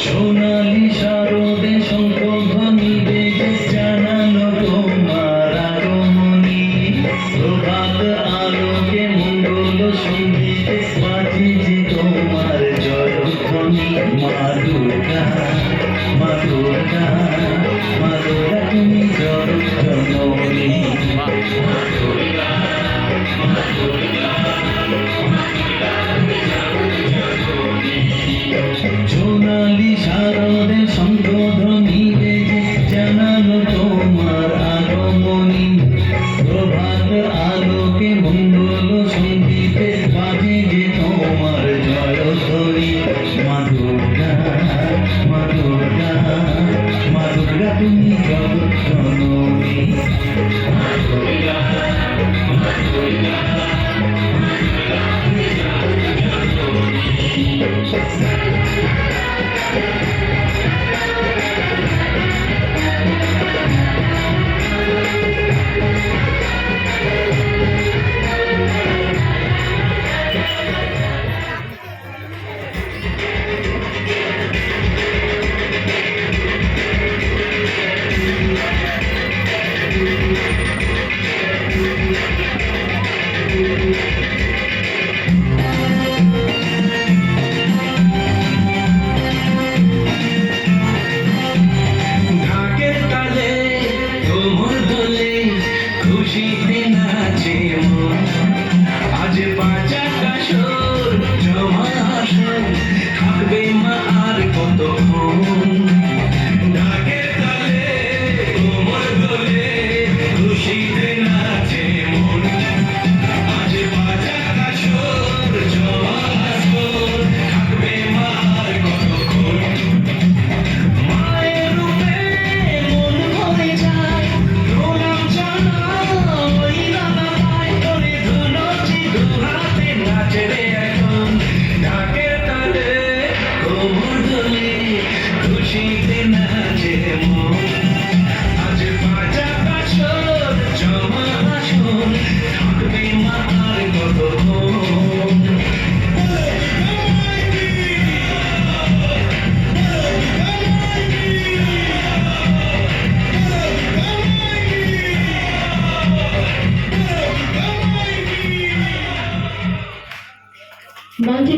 সোনালি শারদে শঙ্খধ্বনি বেজে জানালো তোমার আগমনী। প্রভাত আলোকে মঙ্গল সঙ্গীতে বাজছে তোমার জয়ধ্বনি। মা দুর্গা, মা দুর্গা, মা দুর্গা তুমি জগজ্জননী। মা দুর্গা, মা দুর্গা, সোনালি শারদে শঙ্খধ্বনি বেজে জানালো তোমার আগমনী। প্রভাত আলোকে মঙ্গল সঙ্গীতে বাজে যে তোমার জয়ধ্বনি। মা দুর্গা, মা দুর্গা, মা দুর্গা তুমি জগজ্জননী। মা দুর্গা, মা দুর্গা, মা দুর্গা তুমি ঢাকের তালে তোমার দোলে খুশিতে নাচে মন। আজ বাজা কাসর জমা আসর থাকবে মা আর কতক্ষণ। ঢাকের তালে তোমার দোলে খুশিতে নাচে মন। আজ বাজা কাসর জমা আসর থাকবে মা আর কতক্ষণ। মায়ের রূপে মন ভরে যায়, প্রণাম জানাই দাদা ভাই করে ধুনুচি দুহাতে নাচে রে এখন। ঢাকের তালে কোমর দোলে খুশিতে নাচে মন। আজ বাজা কাসর জমা আসর থাকবে মা আর কতক্ষণ। মঞ্চে